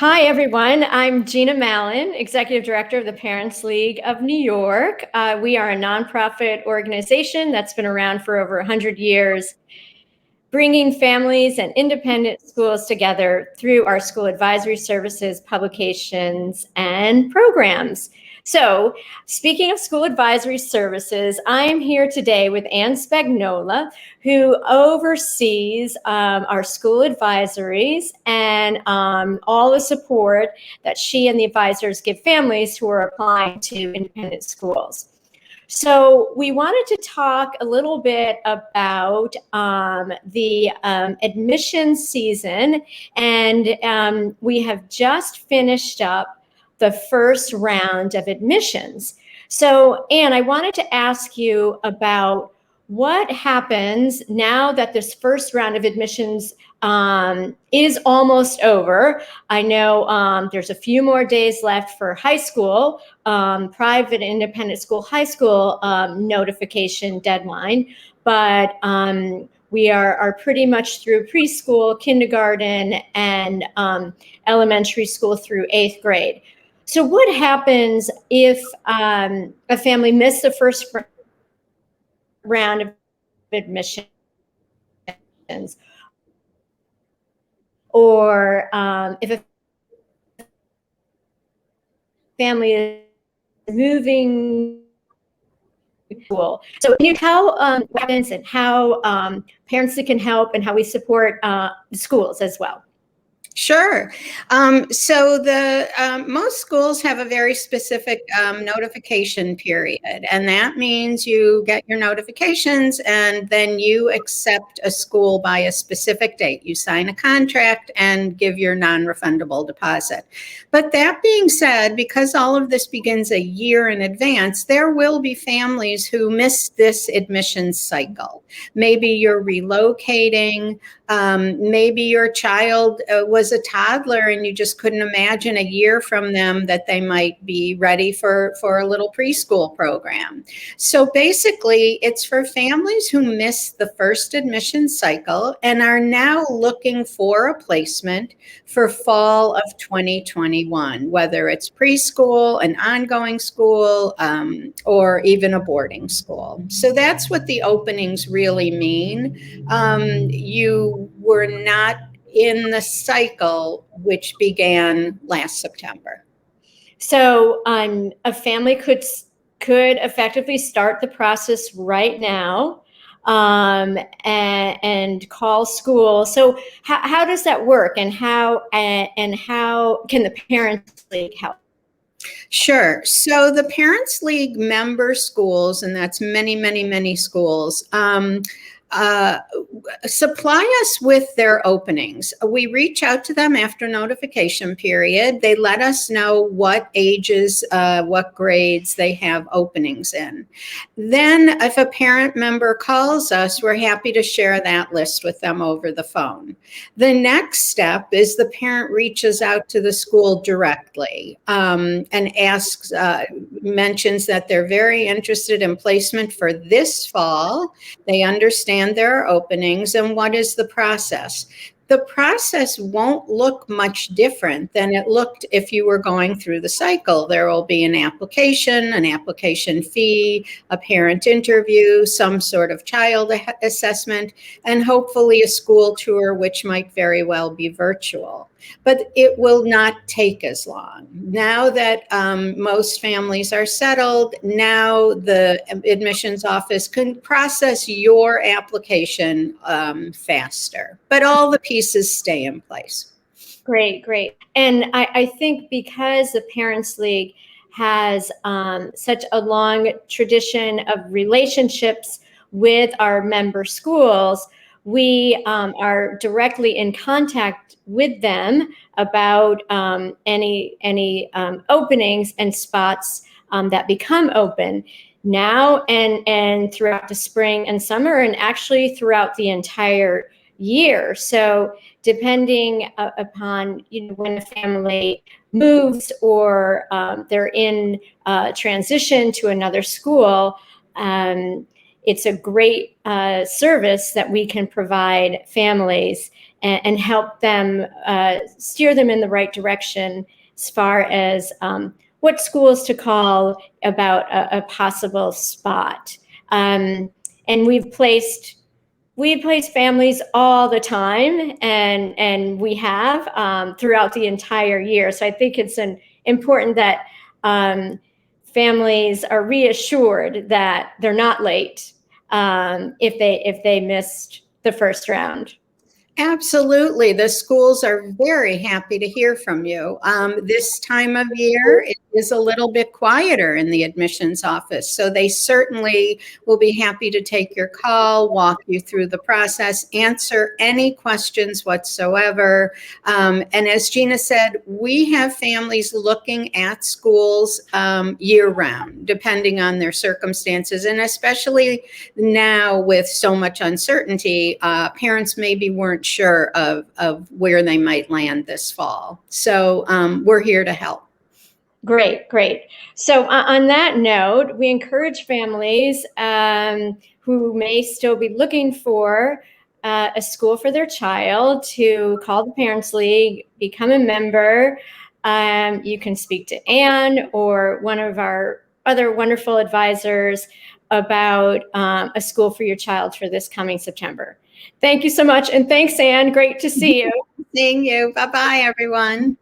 Hi, everyone. I'm Gina Malin, Executive Director of the Parents League of New York. We are a nonprofit organization that's been around for over 100 years, bringing families and independent schools together through our school advisory services, publications, and programs. So, speaking of school advisory services, I am here today with Ann Spagnola, who oversees our school advisories and all the support that she and the advisors give families who are applying to independent schools. So we wanted to talk a little bit about the admission season, and we have just finished up the first round of admissions. So, Anne, I wanted to ask you about what happens now that this first round of admissions is almost over. I know there's a few more days left for high school, private independent school, high school notification deadline, but we are pretty much through preschool, kindergarten, and elementary school through 8th grade. So what happens if a family missed the first round of admissions, or if a family is moving school? So can you tell what happens and how parents can help and how we support the schools as well? Sure. So the most schools have a very specific notification period, and that means you get your notifications and then you accept a school by a specific date. You sign a contract and give your non-refundable deposit. But that being said, because all of this begins a year in advance, there will be families who miss this admissions cycle. Maybe you're relocating. Maybe your child was a toddler and you just couldn't imagine a year from them that they might be ready for a little preschool program. So basically, it's for families who missed the first admission cycle and are now looking for a placement for fall of 2021, whether it's preschool, an ongoing school, or even a boarding school. So that's what the openings really mean. You were not in the cycle which began last September. So a family could effectively start the process right now and call school. So how does that work, and how can the Parents League help? Sure. So the Parents League member schools, and that's many, many, many schools, supply us with their openings. We reach out to them after notification period. They let us know what ages, what grades they have openings in. Then if a parent member calls us, we're happy to share that list with them over the phone. The next step is the parent reaches out to the school directly and asks, mentions that they're very interested in placement for this fall. They understand there are openings, and what is the process? The process won't look much different than it looked if you were going through the cycle. There will be an application fee, a parent interview, some sort of child assessment, and hopefully a school tour, which might very well be virtual. But it will not take as long. Now that most families are settled, now the admissions office can process your application faster. But all the pieces stay in place. Great. And I think because the Parents League has such a long tradition of relationships with our member schools, we are directly in contact with them about any openings and spots that become open now and throughout the spring and summer, and actually throughout the entire year. So depending upon when a family moves or they're in transition to another school, it's a great service that we can provide families and help them steer them in the right direction as far as what schools to call about a possible spot. And we've placed families all the time, and we have throughout the entire year. So I think it's important that families are reassured that they're not late if they missed the first round. Absolutely. The schools are very happy to hear from you. This time of year, it is a little bit quieter in the admissions office, so they certainly will be happy to take your call, walk you through the process, answer any questions whatsoever. And as Gina said, we have families looking at schools year-round, depending on their circumstances, and especially now with so much uncertainty, parents maybe weren't sure of where they might land this fall. So we're here to help. Great. So on that note, we encourage families who may still be looking for a school for their child to call the Parents League, become a member. You can speak to Anne or one of our other wonderful advisors about a school for your child for this coming September. Thank you so much. And thanks, Anne. Great to see you. Seeing you. Bye-bye, everyone.